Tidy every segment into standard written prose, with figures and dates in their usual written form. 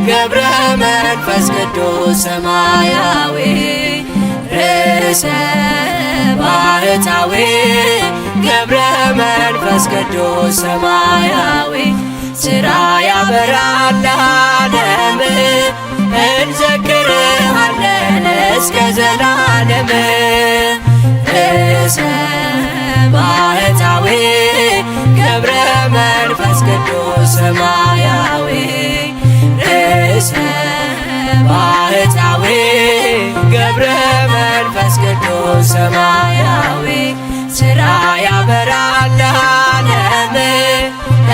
ገብረ መንፈስ ቅዱስ ሰማያዊ ርእሰ ባህታዊ ገብረ መንፈስ ቅዱስ ሰማያዊ ሥራ ያበራል ለዓለም እንዘክርሃለን እስከ ዘላለም ርእሰ ባህታዊ ገብረ መንፈስ ቅዱስ ሰማያዊ ርእሰ ባህታዊ ገብረ መንፈስ ቅዱስ ሰማያዊ ሥራ ያበራል ለዓለም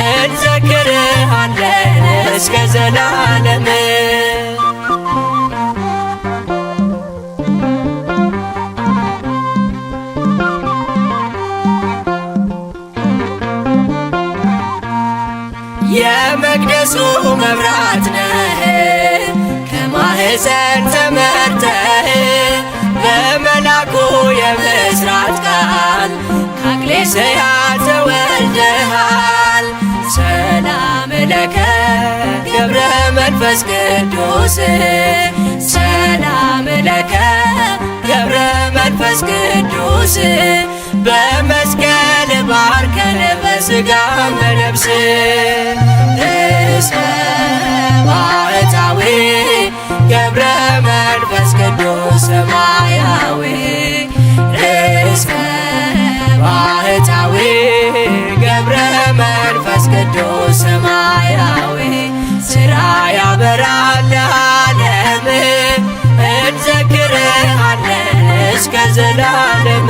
እንዘክርሃለን እስከ ዘላለም የመቅደሱ መብራት ነህ ከማኅፀን ተመርተህ በመልአኩ የምሥራት ቃል ከአግሌስያ ተወልደሃል። ሰላም ለከ ገብረ መንፈስ ቅዱስ ሰላም ለከ ገብረ መንፈስ ቅዱስ በመስቀል ባርከን በሥጋም በነፍስ ርእሰ ባህታዊ ገብረ መንፈስ ቅዱስ ሰማያዊ ርእሰ ባህታዊ ገብረ መንፈስ ቅዱስ ሰማያዊ ሥራ ያበራል ለዓለም እንዘክርሃለን እስከ ዘላለም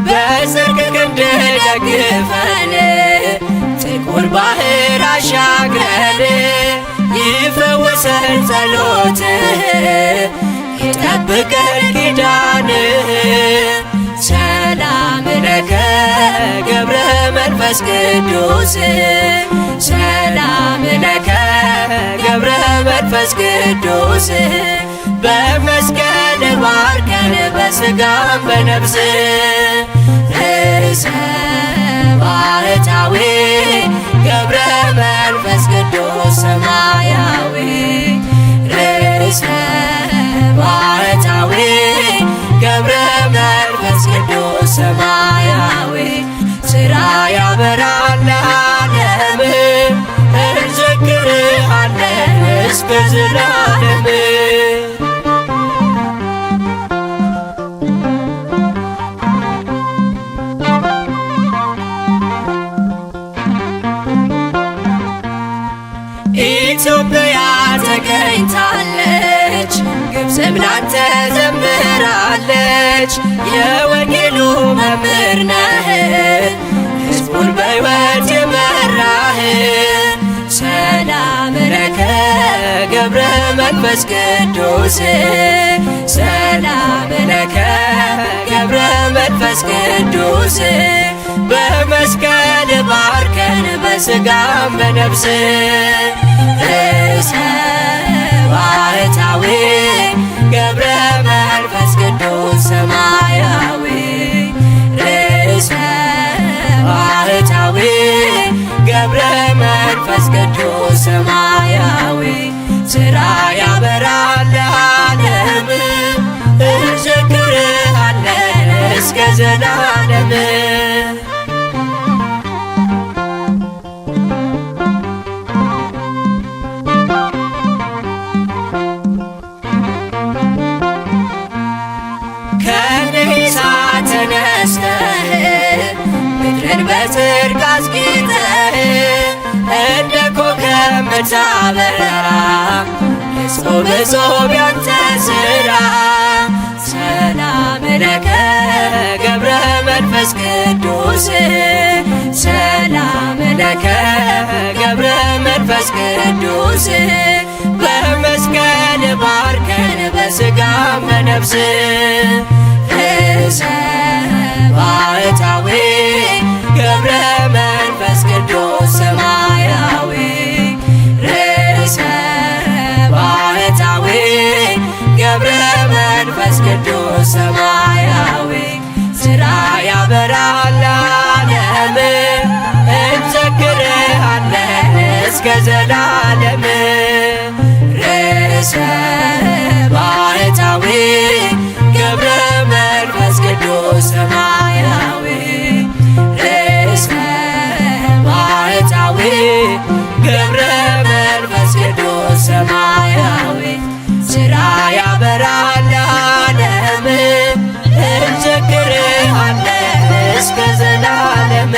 በጽድቅ ክንድህ ደግፈን ጥቁር ባሕር አሻግረን ይፈውሰን ጸሎትህ ይጠብቀን ኪዳንህ ሰላም ለከ ገብረ መንፈስ ቅዱስ ሰላም ለከ ገብረ መንፈስ ቅዱስ በመስቀል ባርከን በሥጋም በነፍስ ርእሰ ባህታዊ ገብረ መንፈስ ቅዱስ ሰማያዊ ርእሰ ባህታዊ ገብረ መንፈስ ቅዱስ ሰማያዊ ሥራ ያበራል ለዓለም እንዘክርሃለን እስከ ዘላለም ኢትዮጵያ ተገኝታለች ግብፅም ላንተ ዘምራለች የወንጌሉ መምህር ነህ ሕዝቡን በሕይወት የመራህ ሰላም ለከ ገብረ መንፈስ ቅዱስ ሰላም ለከ ገብረ መንፈስ ቅዱስ በመስቀል ባርከን በሥጋም በነፍስ ርእሰ ባህታዊ ገብረ መንፈስ ቅዱስ ሰማያዊ ርእሰ ባህታዊ ገብረ መንፈስ ቅዱስ ሰማያዊ ሥራ ያበራል ለዓለም እንዘክርሃለን እስከ ዘላለም ምድርን በጽድቅ አስጊጠህ እንደ ኮከብ ምታበራ እጹብ እጹብ ያንተ ሥራ ሰላም ለከ ገብረ መንፈስ ቅዱስ ሰላም ለከ ገብረ መንፈስ ቅዱስ በመስቀል ባርከን በሥጋም በነፍስ ርእሰ ባህታዊ ገብረ መንፈስ ቅዱስ ሰማያዊ ርእሰ ባህታዊ ገብረ መንፈስ ቅዱስ ሰማያዊ ሥራ ያበራል ለዓለም እንዘክርሃለን እስከ ዘላለም ርዕሰ ባሕታዊ ገብረ መንፈስ ቅዱስ ሰማያዊ ርዕሰ ባሕታዊ ገብረ መንፈስ ቅዱስ ሰማያዊ ሥራ ያበራል ለዓለም እንዘክርሃለን እስከ ዘላለም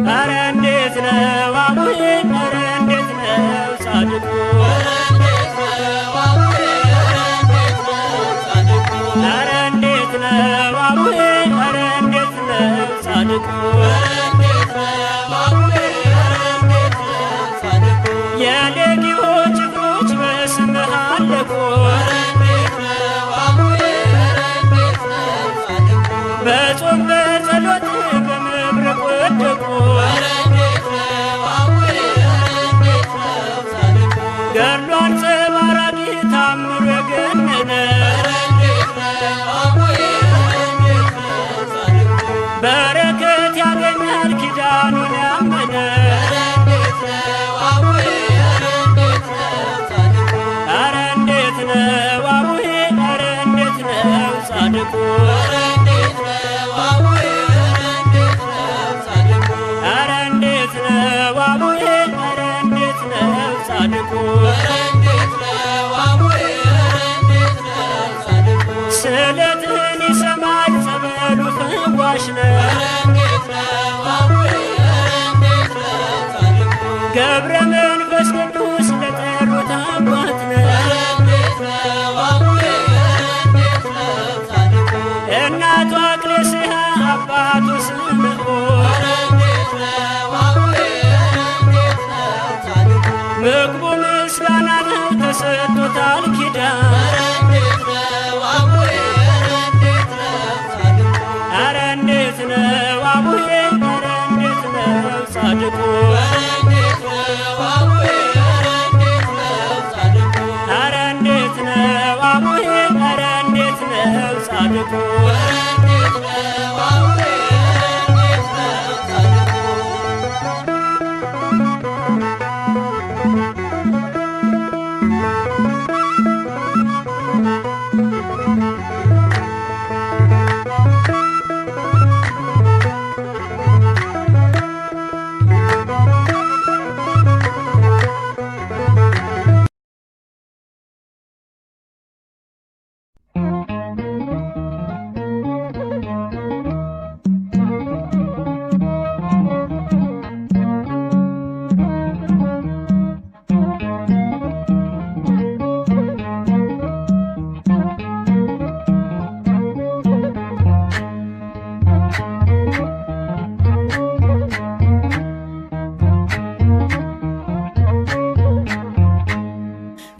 ኧረ እንዴት ነው አቡዬ ኧረ እንዴት ነው ጻድቁ ኧረ እንዴት ነው አቡዬ ኧረ እንዴት ነው ጻድቁ የሌጊዮን ጭፍሮች በስምህ አለቁ በጾም በጸሎት በመብረቅ ወደቁ ገድሉ አንጸባራቂ ታምሩ የገነነ በረከት ያገኛል ኪዳኑን ያመነ ኧረ እንዴት ነው አቡዬ ኧረ እንዴት ነው ጻድቁ ኧረ እንዴት ነው አቡዬ ኧረ እንዴት ነው ጻድቁ ስለትህን ይሰማል ጸበሉ ፈዋሽ ነው ገብረ መንፈስ ቅዱስ ለጠሩት አባት ነው እናቱ አክሌስያ አባቱ ስምዖን ምግቡ ምስጋና ነው ተሰጥቶታል ኪዳን ኧረ እንዴት ነው አቡዬ ኧረ እንዴት ነው ጻድቁ ኧረ እንዴት ነው አቡዬ ኧረ እንዴት ነው ጻድቁ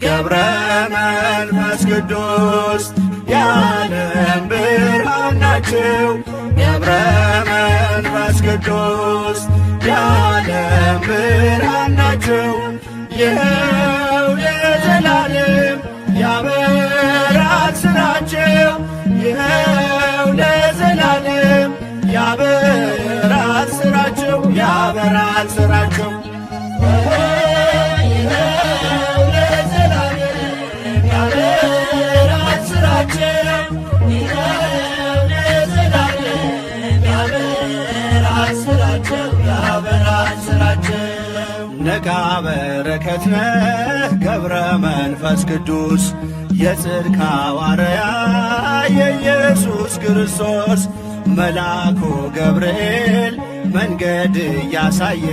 ገብረ መንፈስ ቅዱስ የዓለም ብርሃን ናቸው ገብረ መንፈስ ቅዱስ የዓለም ብርሃን ናቸው ይኸው ለዘላለም ያበራል ሥራቸው ይኸው ለዘላለም ያበራል ሥራቸው ያበራል ሥራቸው ነቃ በረከት ነህ ገብረ መንፈስ ቅዱስ የጽድቅ ሐዋርያ የኢየሱስ ክርስቶስ መልአኩ ገብርኤል መንገድ እያሳየ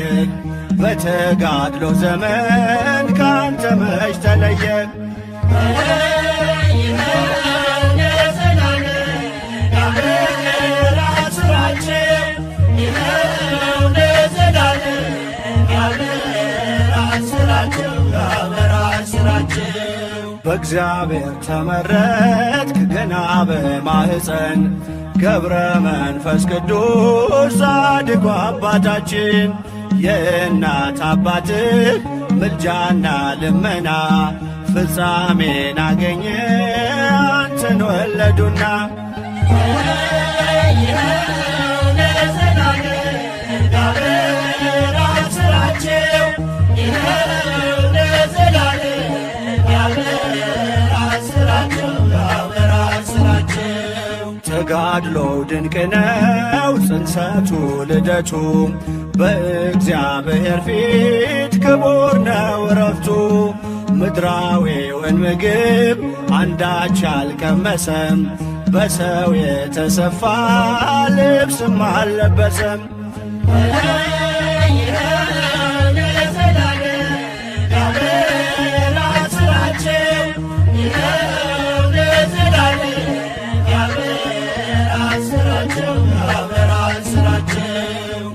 በተጋድሎ ዘመን ካንተ መች ተለየ? በእግዚአብሔር ተመረጥክ ገና በማኅፀን ገብረ መንፈስ ቅዱስ ጻድቁ አባታችን የእናት አባትህ ምልጃና ልመና ፍጻሜን አገኘ አንተን ወለዱና ተጋድሎው ድንቅ ነው ጽንሰቱ ልደቱ በእግዚአብሔር ፊት ክቡር ነው ዕረፍቱ። ምድራዊውን ምግብ አንዳች አልቀመሰም በሰው የተሰፋ ልብስም አልለበሰም።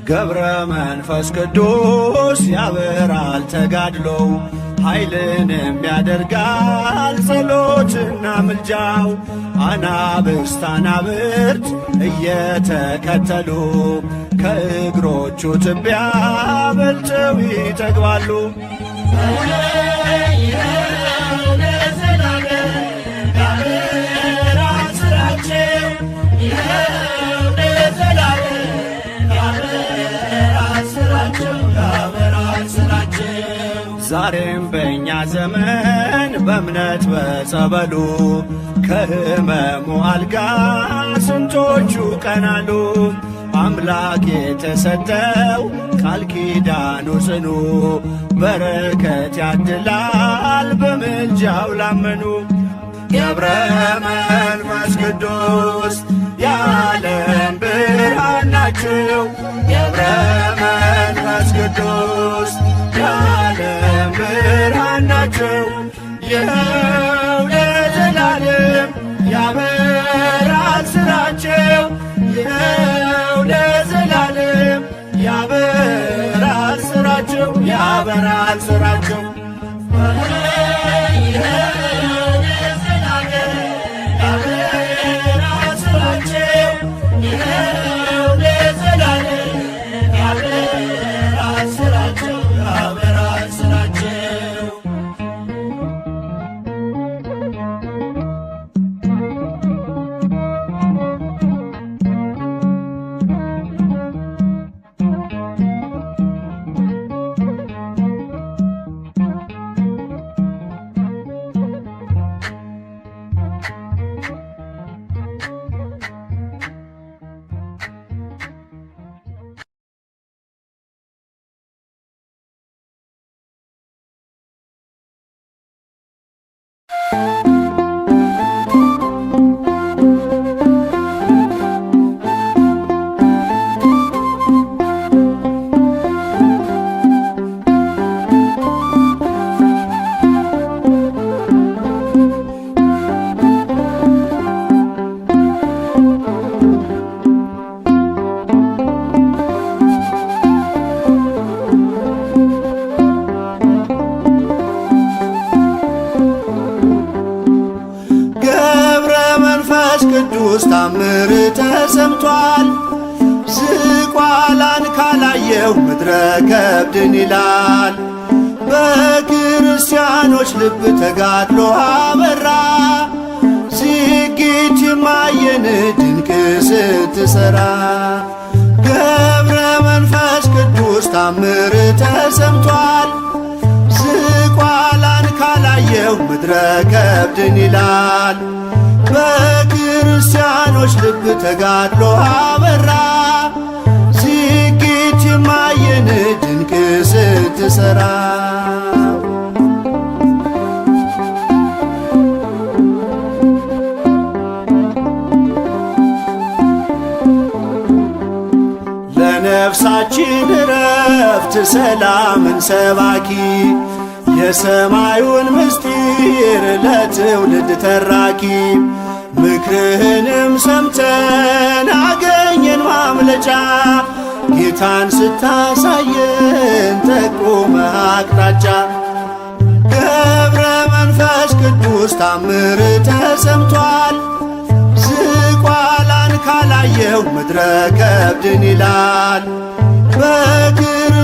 ገብረ መንፈስ ቅዱስ ያበራል ተጋድሎው ኃይልንም ያደርጋል ጸሎትና ምልጃው። አናብስት አናብርት እየተከተሉ ከእግሮቹ ትቢያ በልተው ይጠግባሉ። ዛሬም በእኛ ዘመን በእምነት በጸበሉ ከሕመሙ አልጋ ስንቶቹ ቀናሉ። አምላክ የተሰጠው ቃል ኪዳኑ ጽኑ በረከት ያድላል በምልጃው ላመኑ። ገብረ መንፈስ ቅዱስ የዓለም ብርሃን ናችሁ። ገብረ መንፈስ ቅዱስ የዓለም ብርሃን ናቸው። ይኸው ለዘላለም ያበራል ሥራቸው። ይኸው ለዘላለም ያበራል ሥራቸው። ያበራል ሥራቸው። ቅዱስ ታምር ተሰምቷል። ዝቋላን ካላየው ምድረ ከብድን ይላል። በክርስቲያኖች ልብ ተጋድሎ አበራ። ዝጊት የማየን ድንቅ ስትሰራ ገብረ መንፈስ ቅዱስ ታምር ተሰምቷል። ዝቋላን ካላየው ምድረ ከብድን ይላል። በክርስቲያኖች ልብ ተጋድሎ አበራ። ዝጊት የማየን ድንቅ ስትሰራ የነፍሳችን እረፍት ሰላምን ሰባኪ የሰማዩን ምስጢር ለትውልድ ተራኪ ምክርህንም ሰምተን አገኘን ማምለጫ ጌታን ስታሳየን ጠቁመ አቅጣጫ ገብረ መንፈስ ቅዱስ ታምር ተሰምቷል ዝቋላን ካላየው ምድረ ከብድን ይላል በክርስቲያኖች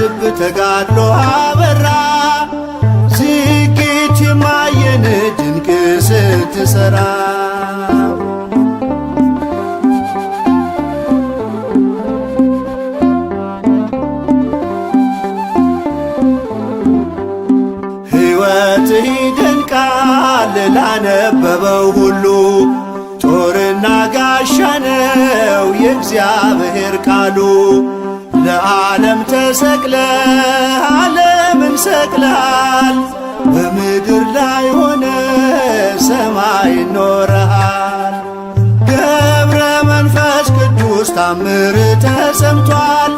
ልብ ተጋድሎ አበራ ዝጌት የማየን ድንቅ ስትሰራ ሕይወትህ ይደንቃል ላነበበው ሁሉ ጦርና ጋሻ ነው የእግዚአብሔር ቃሉ ለዓለም ተሰቅለ ዓለምን ሰቅለሃል በምድር ላይ ሆነ ሰማይ ኖረሃል ገብረ መንፈስ ቅዱስ ታምር ተሰምቷል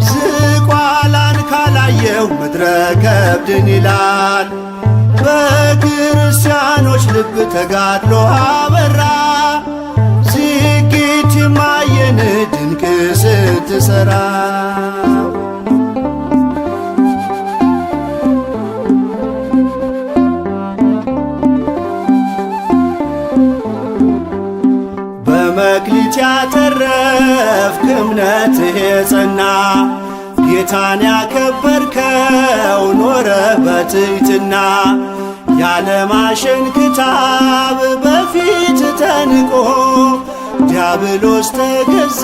ዝቋላን ካላየው ምድረ ከብድን ይላል በክርስቲያኖች ልብ ተጋድሎ አበራ ዝጌት የማየን ድንቅ ስትሰራ በመክሊት ያተረፍክ እምነትህ የጸና ጌታን ያከበርከው ኖረ በትሕትና ያለማሸን ክታብ በፊት ተንቆ ዲያብሎስ ተገዛ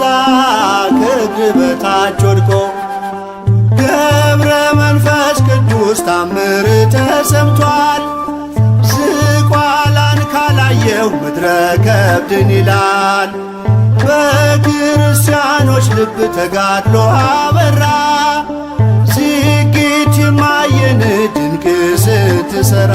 ከእግር በታች ወድቆ ገብረ መንፈስ ቅዱስ ታምር ተሰምቷል ዝቋላን ካላየው ምድረ ከብድን ይላል በክርስቲያኖች ልብ ተጋድሎ አበራ ዝጌት የማየን ድንቅ ስትሰራ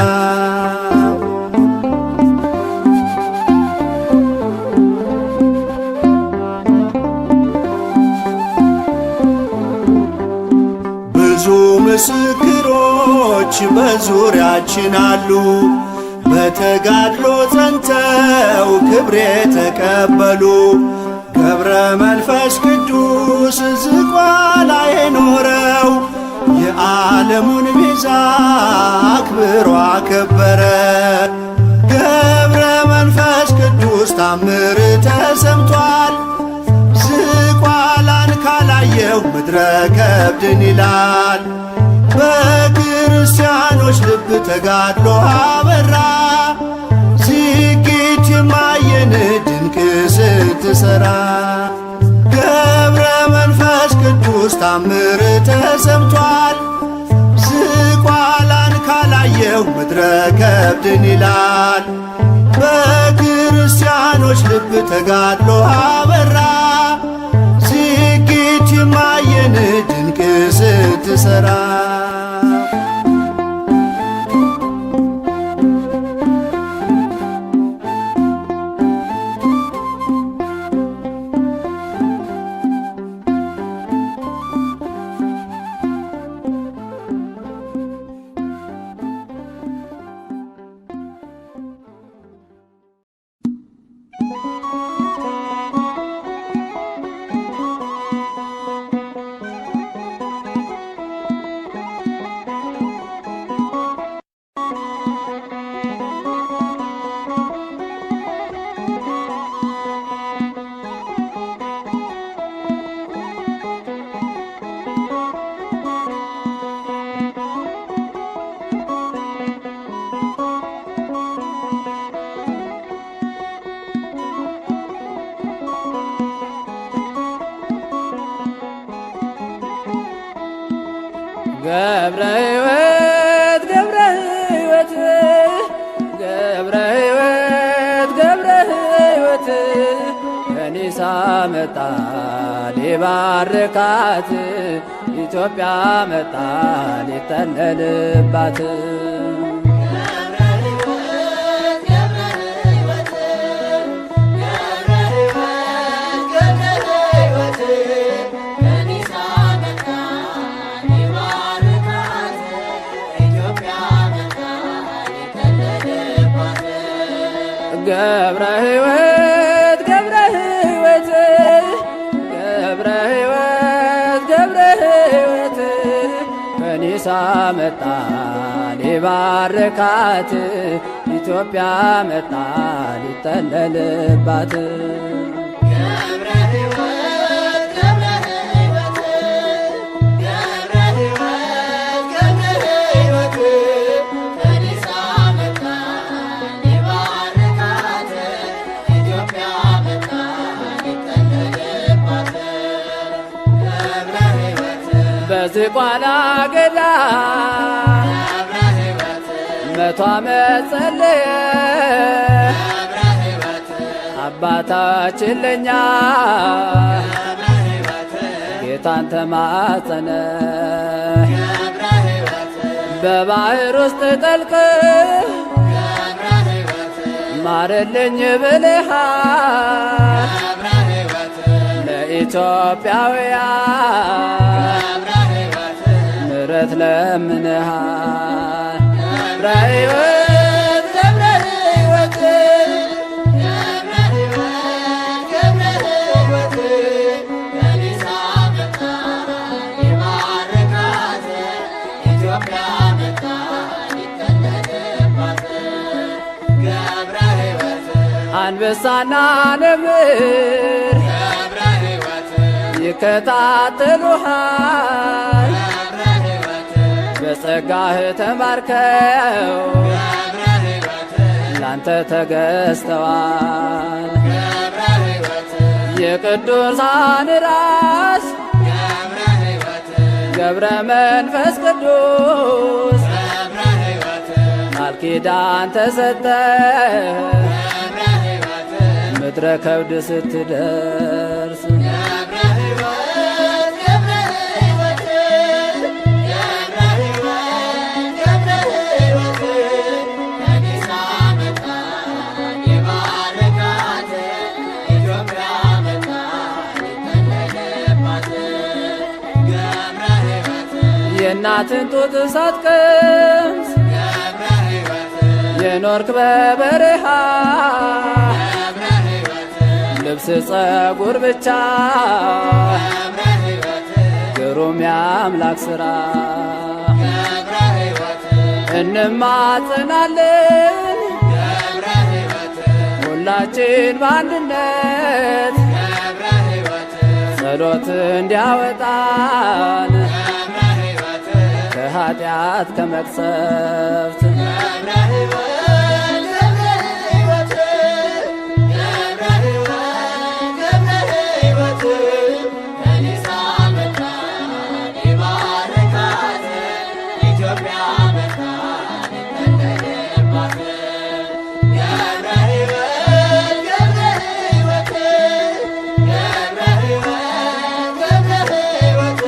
ብዙ ምስክሮች በዙሪያችን አሉ በተጋድሎ ጸንተው ክብር የተቀበሉ ገብረ መንፈስ ቅዱስ ዝቋላ የኖረው የዓለሙን ቤዛ አክብሮ አከበረ ገብረ መንፈስ ቅዱስ ታምር ተሰምቷል ዝቋላን ካላየው ምድረ ከብድን ይላል በክርስቲያኖች ልብ ተጋድሎ አበራ ዝጌት የማየን ድንቅ ስትሰራ ገብረ መንፈስ ቅዱስ ታምር ተሰምቷል ዝቋላን ካላየው ምድረ ከብድን ይላል በክርስቲያኖች ልብ ተጋድሎ አበራ ዝጌት የማየን ድንቅ ስትሰራ ገብረ ሕይወት ገብረ ሕይወት ገብረ ሕይወት ገብረ ሕይወት ከኒሳ መጣ ሊባርካት ኢትዮጵያ መጣ ሊጠለልባት ገብረ ሕይወት ገብረ ሕይወት ገብረ ሕይወት ገብረ ሕይወት ከኒሳ መጣ ሊባርካት ኢትዮጵያ መጣ ሊጠለልባት ገብረ ሕይወት ገብረ ሕይወት ገብረ ሕይወት ገብረ ሕይወት ከኒሳ መጣ ሊባርካት ኢትዮጵያ መጣ ሊጠለልባት ገብረ ሕይወት በዝቋላ ገዳ ገብረ ሕይወት መቶ ዓመት ጸለየ ገብረ ሕይወት አባታችን ለኛ ገብረ ሕይወት ጌታን ተማጸነ ገብረ ሕይወት በባሕር ውስጥ ጠልቅ ገብረ ሕይወት ማረልኝ ብልሃት ገብረ ሕይወት ለኢትዮጵያውያን ገብረ ሕይወት ምሕረት ለምንሃል ገብረ ሕይወት ገብረ ሕይወት ገብረ ሕይወት ገብረ ሕይወት ከኒሳ መጣ ሊባርካት ኢትዮጵያ መጣ ሊጠለልባት ገብረ ሕይወት አንበሳና ነብር ገብረ ሕይወት ይከታተሉሃል ገብረ ሕይወት በጸጋህ ተማርከው ገብረ ሕይወት ላንተ ተገዝተዋል ገብረ ሕይወት የቅዱሳን ራስ ገብረ ሕይወት ገብረ መንፈስ ቅዱስ ገብረ ሕይወት ቃል ኪዳን ተሰጠ ገብረ ሕይወት ምድረ ከብድ ስትደርስ ገብረ ሕይወት ገብረ ሕይወት ገብረ ሕይወት ገብረ ሕይወት ከኒሳ መጣ ሊባርካት ኢትዮጵያ መጣ ሊጠለልባት ገብረ ሕይወት የእናትን ጡት ሳትቀምስ ገብረ ሕይወት የኖርክ በበረሃ ገብረ ሕይወት ልብስ ጸጉር ብቻ ገብረ ሕይወት ግሩም የአምላክ ሥራ ገብረ ሕይወት እንማጽናለን ገብረ ሕይወት ሁላችን በአንድነት ገብረ ሕይወት ጸሎት እንዲያወጣን ገብረ ሕይወት ከኃጢአት ከመቅሰፍት ገብረ ሕይወት ገብረ ሕይወት ገብረ ሕይወት ገብረ ሕይወት ከኒሳ መጣ ሊባርካት ኢትዮጵያ መጣ ሊጠለልባት ገብረ ሕይወት ገብረ ሕይወት ገብረ ሕይወት ገብረ ሕይወት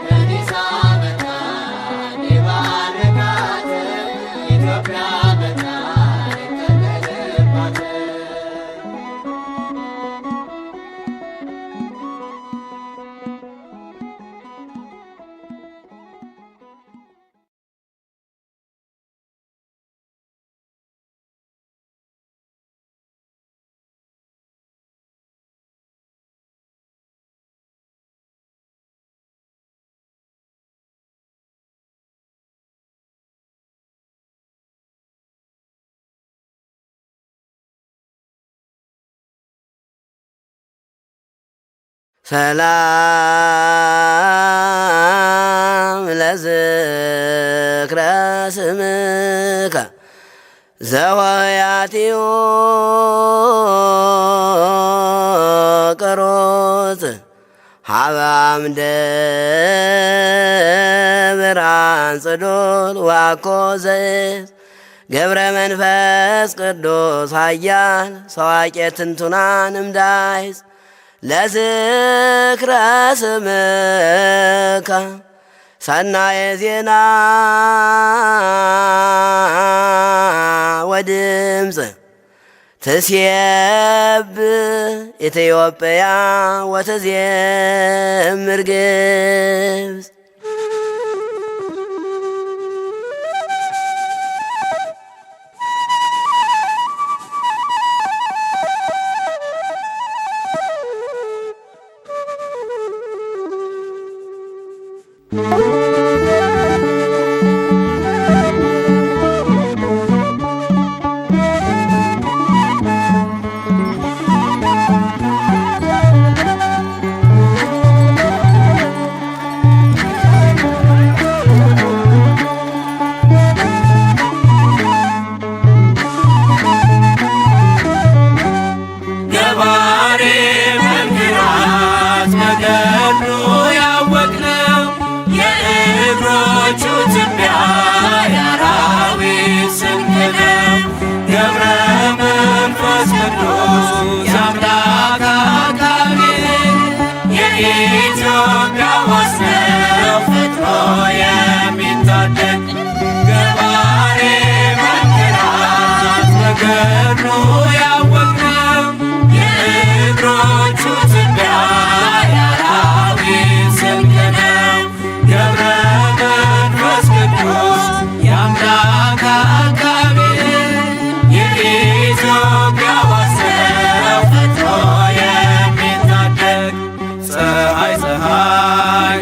ከኒሳ መጣ ሊባርካት ኢትዮጵያ መጣ ሊጠለልባት ሰላም ለዝክረ ስምከ ዘወያቲዮ ቀሮት ሀባምደ ብርሃን ጽዶል ዋኮ ዘይት ገብረ መንፈስ ቅዱስ ኃያል ሰዋቄ ትንቱናን እምዳይስ ለዝክረ ስምከ ሰናየ ዜና ወድምፅ ትሴብ ኢትዮጵያ ወትዜምር ግብፅ በገድሉ ያወቅነው የእግሮቹ ትቢያ የአራዊት ስንቅ ነው። ገብረ መንፈስ ቅዱስ የአምላክ አቃቤ የኢትዮጵያ ዋስ ነው ፈጥኖ የሚታደግ ገባሬ መንክራት በገድሉ ያወቅነው የእግሮቹ ትቢያ የአራዊት ስንቅ ነው። ገብረ መንፈስ ቅዱስ የአምላክ አቃቤ የኢትዮጵያ ዋስ ነው ፈጥኖ የሚታደግ ፀሐይ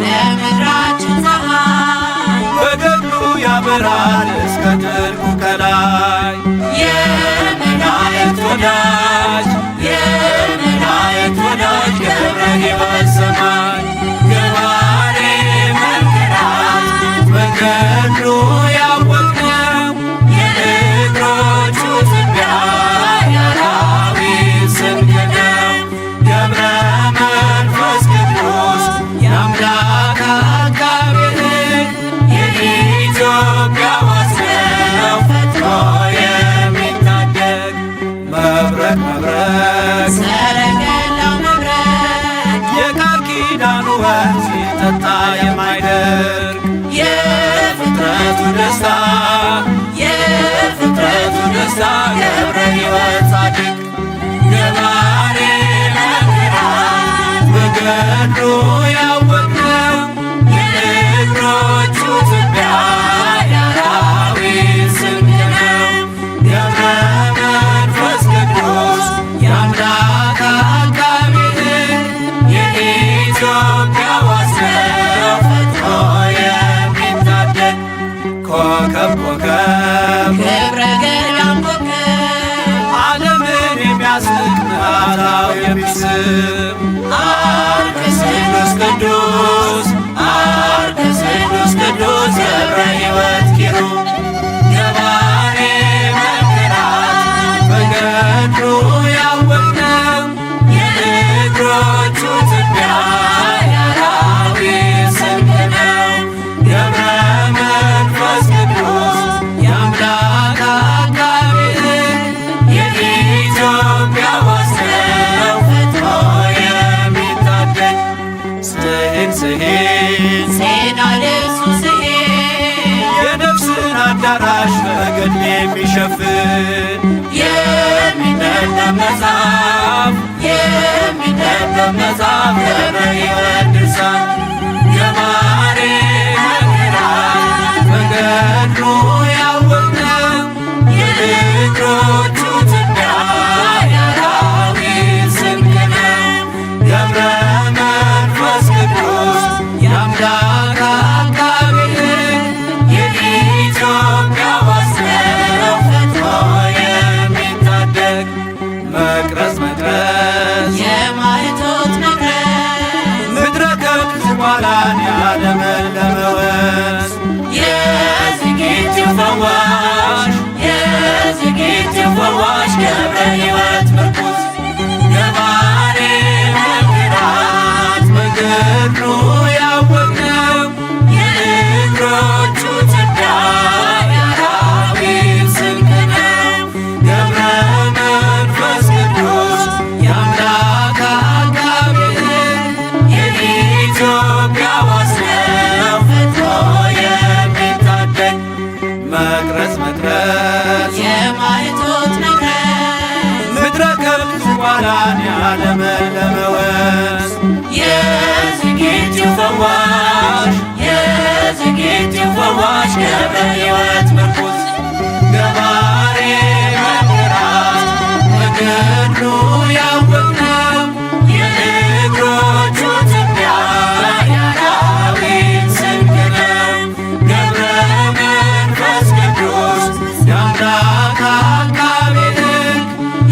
ለምድራችን ፀሐይ በገድሉ ያበራል እስከ ጥልቁ ከላይ የመላእክት ወዳጅ የመላእክት ወዳጅ ገብረ ሕይወት ሰማይ ገባሬ መንክራት በገድሉ ያወቅነው የእግሮቹ ትቢያ የአራዊት ስንቅ ነው። ገብረ መንፈስ ቅዱስ የአምላክ አቃቤ የኢትዮጵያ ዋስ ነው ፈጥኖ የሚታደግ መብረቅ መብረቅ ሰረገላው መብረቅ የቃል ኪዳኑ ወንዝ ሲጠጣ የማይደርቅ የፍጥረቱ ደስታ የፍጥረቱ ደስታ ገብረ ሕይወት ጻድቅ ገባሬ መንክራት በገድሉ ያወቅነው የእግሮቹ ትቢያ የአራዊት ስንቅ ነው። ገብረ መንፈስ ቅዱስ የአምላክ አቃቤ የኢትዮጵያ ዋስ ነው ፈጥኖ የሚታደግ ኮከብ ኮከብ ክብረ ገዳም ኮከብ ዓለምን የሚያስንቅ መዓዛው የሚስብ አርከስ ቅዱስ ቅዱስ አርከስ ቅዱስ ቅዱስ ገብረ ሕይወት ኪሩብ ገባሬ መንክራት በገድሉ ያወቅነው የእግሮቹ ትቢያ የአራዊት ስንቅ ነው። ገብረ መንፈስ ቅዱስ የአምላክ አቃቤ የኢትዮጵያ ዋስ ነው ፈጥኖ የሚታደግ ስሂን ስሂን ዜና ልብሱ ስሄድ የነፍስን አዳራሽ በገድል የሚሸፍን የሚነበብ መጽሐፍ የሚነበብ መጽሐፍ ገብረ ሕይወት ድርሳን ገባሬ መንክራት በገድሉ ያወቅነው የእግሮቹ ትቢያ የአራዊት ስንቅ ነው። ገብረ መንፈስ ቅዱስ የአምላክ አቃቤ የኢትዮጵያ ዋስ ነው ፈጥኖ የሚታደግ መቅረዝ መቅረዝ የማይቶት መቅረዝ ምድረ ከብት ዝቋላን ያለመለመ ወንዝ የዝጊቲው ፈዋሽ የዝጊቲው ፈዋሽ ገብረ ሕይወት ምርኩዝ ገባሬ መንክራት በገድሉ ያወቅነው የእግሮቹ ትቢያ የአራዊት ስንቅ ነው። ገብረ መንፈስ ቅዱስ የአምላክ አቃቤ የኢትዮጵያ ዋስ ነው ፈጥኖ የሚታደግ መቅረዝ መቅረዝ የማይቶት መቅረዝ ምድረ ከብት ዝቋላን ያለመለመ ወንዝ የዝጊቲው ፈዋሽ የዝጊቲው ፈዋሽ ገብረ ሕይወት ምርኩዝ ገባሬ መንክራት በገድሉ ያወቅነው የእግሮቹ ትቢያ የአራዊት ስንቅ ነው። ገብረ መንፈስ ቅዱስ የአምላክ አቃቤ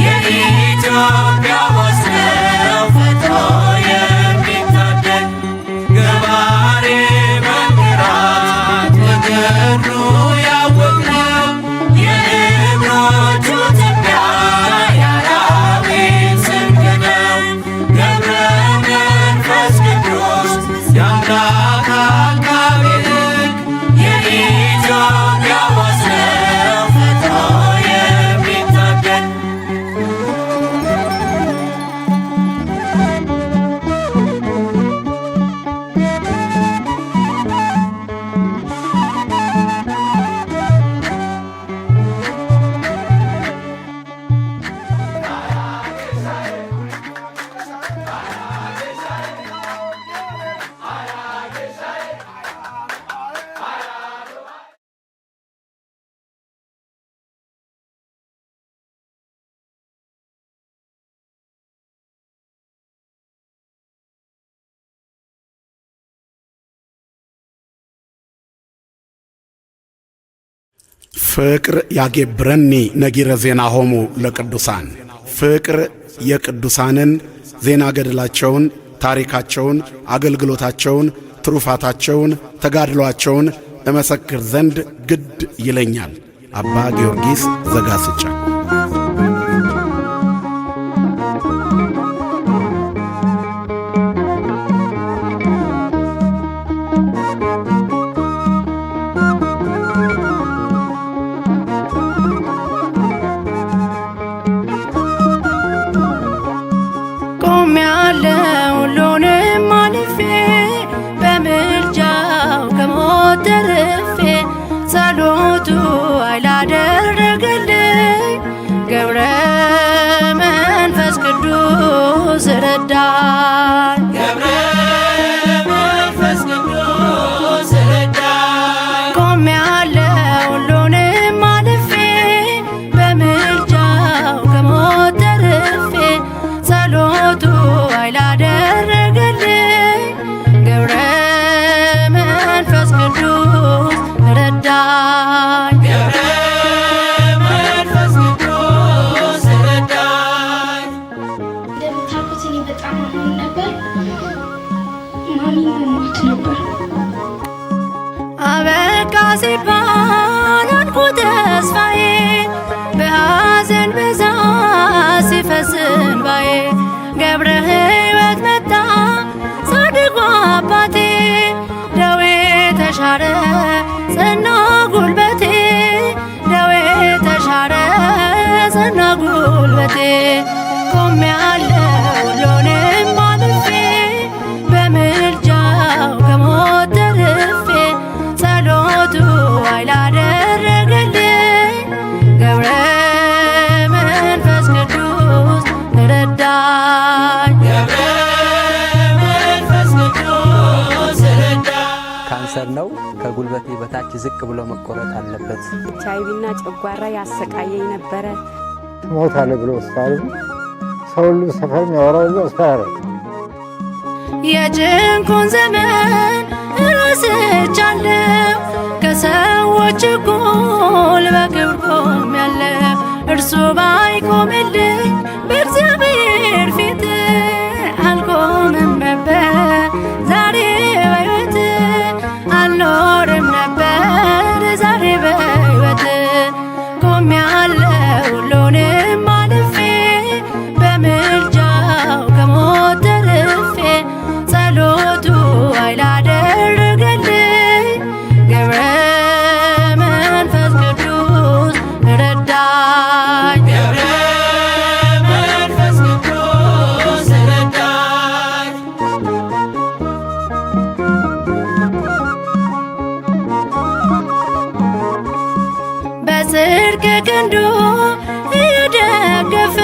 የኢትዮጵያ ዋስ ነው ፈጥኖ የሚታደግ ገባሬ መንክራት በገድሉ ያወቅነው ፍቅር ያጌብረኒ ነጊረ ዜና ሆሙ ለቅዱሳን ፍቅር የቅዱሳንን ዜና ገድላቸውን፣ ታሪካቸውን፣ አገልግሎታቸውን፣ ትሩፋታቸውን፣ ተጋድሏቸውን እመሰክር ዘንድ ግድ ይለኛል። አባ ጊዮርጊስ ዘጋስጫ። ጸሎቱ አይላደረገልኝ ገብረ መንፈስ ቅዱስ ረዳኝ ገብረ መንፈስ ቅዱስ ረዳኝ ቆሜያለሁ ሁሉንም አልፌ በምልጃው ከሞት ተርፌ ጸሎቱ አይላደረገልኝ ገብረ መንፈስ ቅዱስ ረዳኝ ገብረ መንፈስ ቅዱስ ረዳኝ። እንደምታውቁት እኔ በጣም አሞኝ ነበር። ማሚም ሞት ነበር። አበቃ ሲባል አንኩ ተስፋዬ በሐዘን ብዛት ሲፈስ እንባዬ ገብረ ሕይወት መጣ ጻድቁ አባቴ ደዌ ተሻረ ጸና ጉልበቴ ደዌ ተሻረ ጸና ጉልበቴ ቆሜያለሁ ሁሉንም አልፌ በምልጃው ከሞት ተርፌ ጸሎቱ አይላደረገልኝ ገብረ መንፈስ ቅዱስ ረዳኝ ገብረ መንፈስ ቅዱስ ረዳኝ። ካንሰር ነው። ከጉልበቴ በታች ዝቅ ብሎ መቆረጥ አለበት። ኤችአይቪና ጨጓራ ያሰቃየኝ ነበረ። ትሞታለህ ብሎ ስታሉ ሰው ሁሉ ሰፈር የሚያወራው ሁሉ አስፈራራ። የጭንቁን ዘመን ረስቻለሁ ከሰዎች እኩል በክብር ቆሜያለሁ። እርሱ ባይቆምልኝ በእግዚአብሔር ፊት አልቆምም ነበር ዛሬ በሕይወት አልኖርም ነበር ዛሬ በሕይወት ቆሜያለሁ ሁሉንም አልፌ በምልጃው ከሞት ተርፌ ጸሎቱ አይላደረገልኝ ገብረ መንፈስ ቅዱስ ረዳኝ ገብረ መንፈስ ቅዱስ ረዳኝ። በጽድቅ ክንዱ እየደገፈ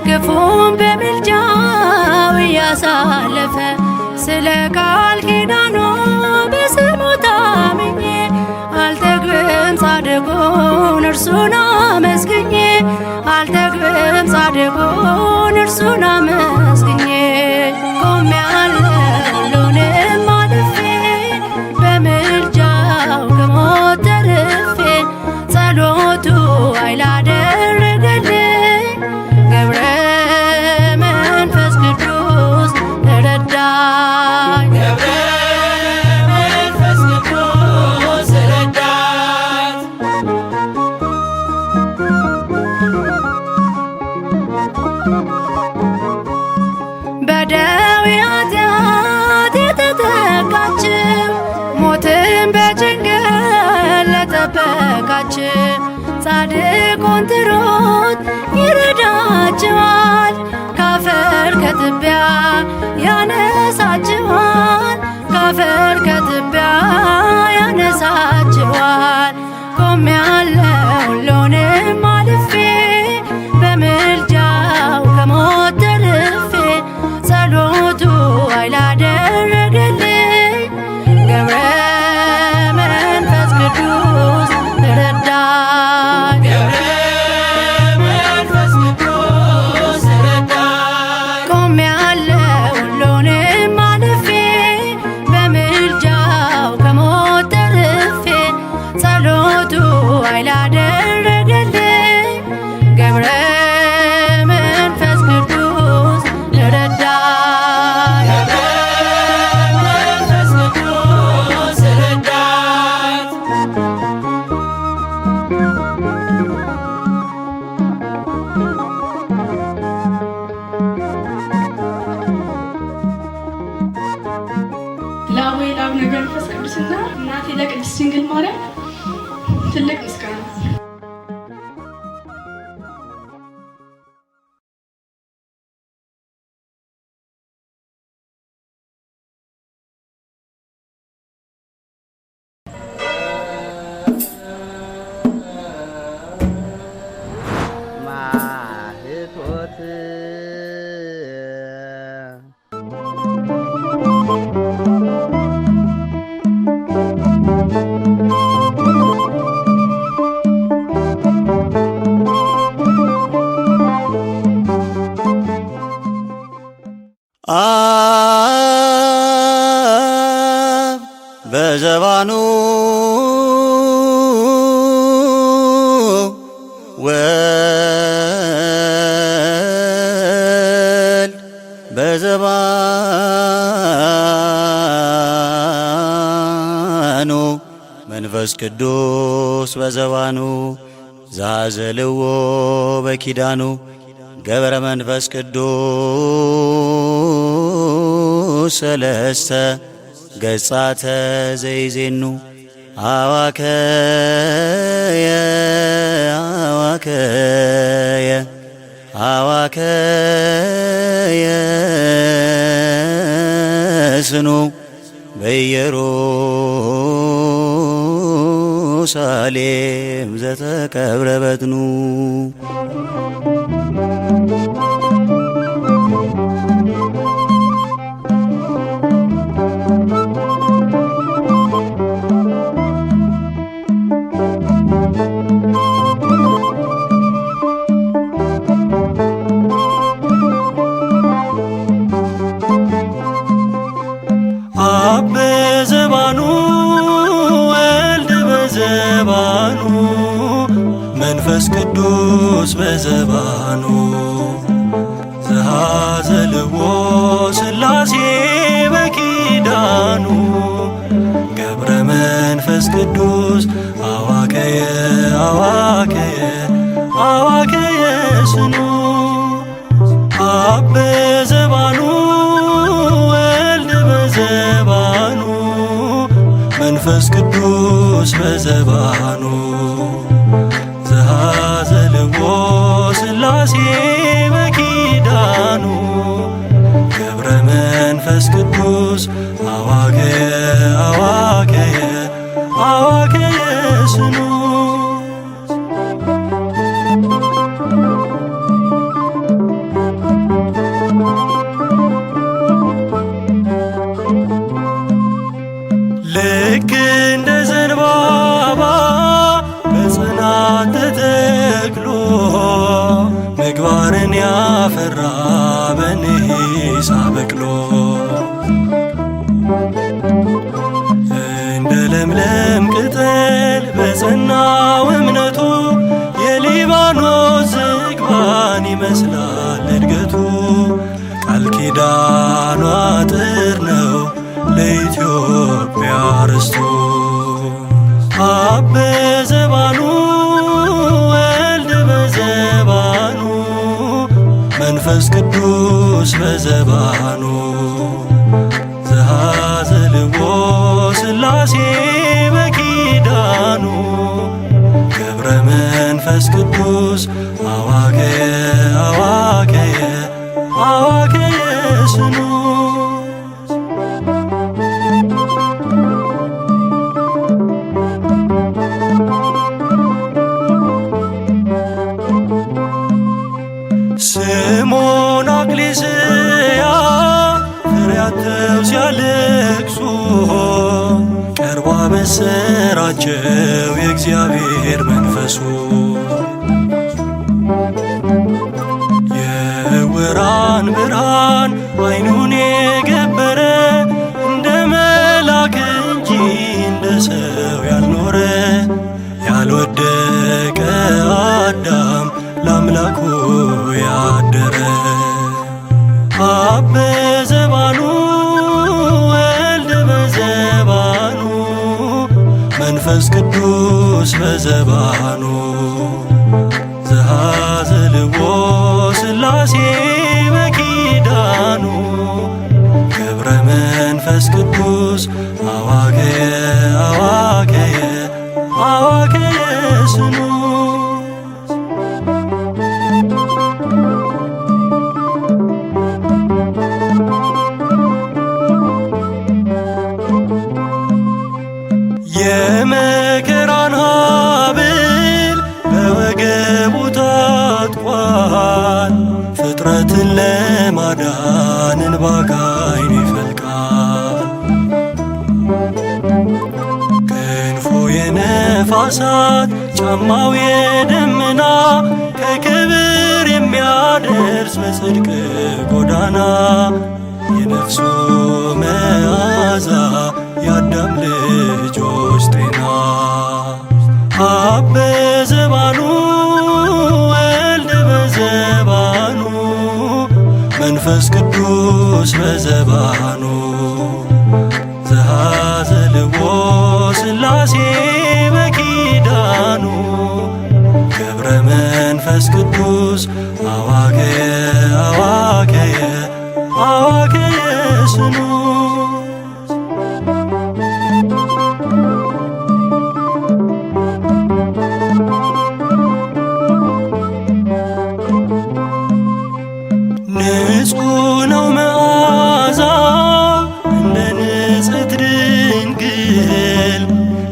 ክፉን በምልጃው እያሳለፈ ስለ ቃል ኪዳኑ በስሙ ታምኜ አልጠግብም ጻድቁን እርሱን አመስግኜ አልጠግብም ጻድቁን እርሱን አመስግኜ ቆሜያለሁ ሁሉንም አልፌ በምልጃው ከሞት ተርፌ ጸሎቱ አይላደረገልኝ ገብረ መንፈስ ቅዱስ ረዳኝ ገብረ መንፈስ ቅዱስ ረዳኝ። በደዌ ኃጢአት የተጠቃችው ሞትን በጭንቀት ለጠበቃችው ጻድቁን ጥሩት ይረዳችኋል ካፈር ከትቢያ ያነሳችኋል ካፈር ከትቢያ ያነሳችኋል ቆሜያለሁ ሁሉንም አልፌ በምልጃው ከሞት ተርፌ ጸሎቱ አይላደረገልኝ ገብረ መንፈስ ቅዱስ ረዳኝ ገብረ መንፈስ ቅዱስ ረዳኝ። ቆሜያለሁ ሁሉንም ለአቡነ ገብረ መንፈስ ቅዱስና እናቴ ለቅድስት ድንግል ማርያም ትልቅ ምስጋና። አብ በዘባኑ ወልድ በዘባኑ መንፈስ ቅዱስ በዘባኑ ዛዘልዎ በኪዳኑ ገብረ መንፈስ ቅዱስ ሰለስተ ገጻተ ዘይዜኑ አዋከየ አዋከየ አዋከየ ስኑ በኢየሩሳሌም ዘተቀብረ በትኑ አብ በዘባኑ ወልድ በዘባኑ መንፈስ ቅዱስ በዘባኑ ዘሃዘልዎ ሥላሴ በኪዳኑ ገብረ መንፈስ ቅዱስ አዋከየ አዋከየ አዋከየ ስኑ አብ በዘባኑ ወልድ በዘባኑ መንፈስ ቅዱስ በዘባኑ ዘሃዘልዎ ሥላሴ በኪዳኑ ገብረ መንፈስ ቅዱስ አዋከየ አዋከየ አዋከየ ስኑ ልክ እንደ ዘንባባ በጽናት ተተክሎ ምግባርን ያፈራ በንሂሳ በቅሎ እንደ ለምለም ቅጠል በጸናው እምነቱ የሊባኖስ ዝግባን ይመስላል እድገቱ ቃል ኪዳኗ አጥር ነው ለኢትዮጵያ ርስቱ አብ በዘባኑ ወልድ በዘባኑ መንፈስ ቅዱስ በዘባኑ ዘሃዘልዎ ሥላሴ በኪዳኑ ገብረ መንፈስ ቅዱስ አዋከየ አዋከየ አዋከየ ስኑ ስምዖን አክሊስያ ፍሬያተው ሲያለቅሱ ቀርቧ በሰራቸው የእግዚአብሔር መንፈሱ የዕውራን ብርሃን ዓይኑን የገበረ እንደ መልአክ እንጂ እንደ ሰው ያልኖረ ያልወደቀ አዳም ለአምላኩ ያደረ አብ በዘባኑ ወልድ በዘባኑ መንፈስ ቅዱስ በዘባኑ ዘሃዘልዎ ሥላሴ በኪዳኑ ገብረ መንፈስ ቅዱስ አዋከየ አዋከየ አዋከየ ስኑ የመከራን ሀብል በወገቡ ታጥቋል። ፍጥረትን ለማዳን እንባ ከዓይኑ ይፈልቃል። ክንፉ የነፋሳት ጫማው የደመና ከክብር የሚያደርስ በጽድቅ ጎዳና የነፍሱ መዓዛ የአዳም ልጆች ጤና አብ በዘባኑ ወልድ በዘባኑ መንፈስ ቅዱስ በዘባኑ ዘኀዘልዎ ሥላሴ በኪዳኑ ገብረ መንፈስ ቅዱስ አዋከየ አዋከየ አዋከየ ስኑ ንጹሕ ነው መዓዛው እንደ ንጽሕት ድንግል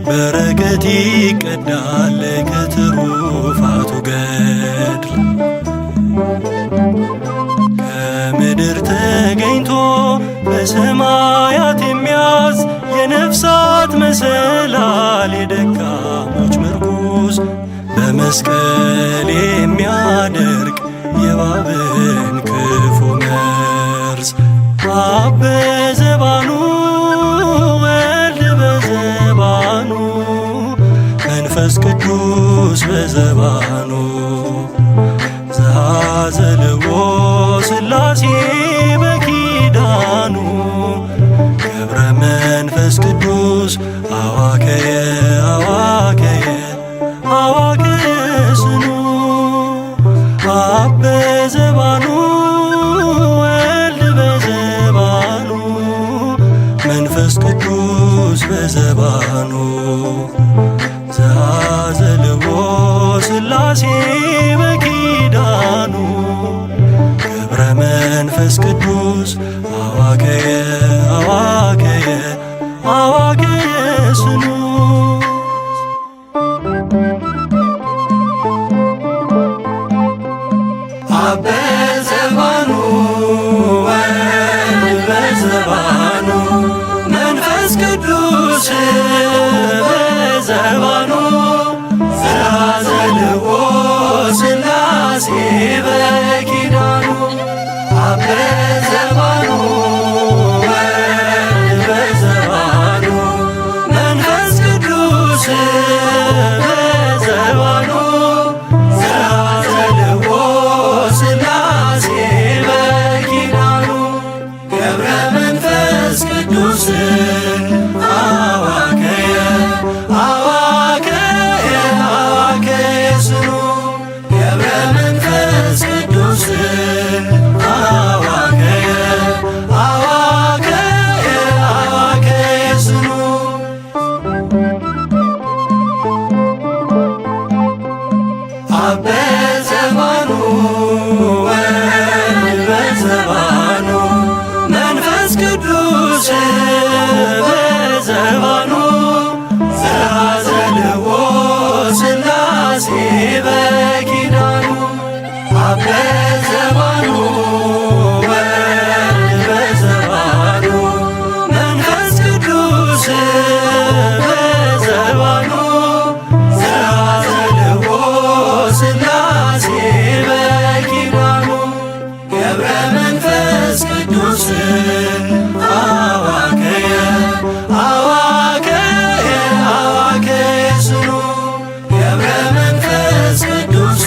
በረከት ይቀዳል ከትሩፋቱ ገድል ከምድር ተገኝቶ በሰማያት የሚያዝ የነፍሳት መሰላል የደካሞች ምርኩዝ በመስቀል የሚያደርግ የእባብን ክፉ መርዝ አብ በዘባኑ ወልድ በዘባኑ መንፈስ ቅዱስ በዘባኑ ዘኀዘልዎ ሥላሴ በኪዳኑ ገብረ መንፈስ ቅዱስ አዋከየ አዋከየ አዋከየ ስኑ አብ በዘባኑ ወልድ በዘባኑ መንፈስ ቅዱስ በዘባኑ ዘኀዘልዎ ሥላሴ በኪዳኑ ገብረ መንፈስ ቅዱስ አዋከየ አዋከየ አዋከየ ስኑ አብ በዘባኑ ወልድ በዘባኑ መንፈስ ቅዱስ በዘባኑ ዘኀዘልዎ ሥላሴ በኪዳኑ አብ በዘባኑ ወልድ በዘባኑ መንፈስ ቅዱስ በዘባኑ ዘኀዘልዎ ሥላሴ በኪዳኑ ገብረ መንፈስ ቅዱስ አዋከየ አዋከየ አዋከየ ስኑ ገብረ መንፈስ ቅዱስ አዋከየ አዋከየ አዋከየ ስኑ አብ በዘባኑ ወልድ በዘባኑ መንፈስ ቅዱስ በዘባኑ ዘኀዘልዎ ሥላሴ በኪዳኑ አብ በዘባኑ ወልድ በዘባኑ መንፈስ ቅዱስ በዘባኑ ዘኀዘልዎ ሥላሴ በኪዳኑ ገብረ መንፈስ ቅዱስ አዋከየ አዋከየ አዋከየ ስኑ ገብረ መንፈስ ቅዱስ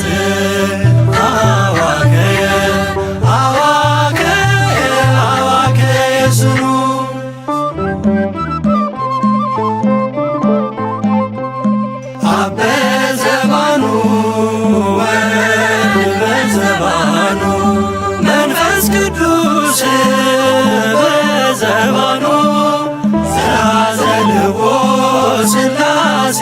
አዋከየ አዋከየ አዋከየ ስኑ አብ በዘባኑ ወልድ በዘባኑ መንፈስ ቅዱስ በዘባኑ ዘአዘልዎ ሥላሴ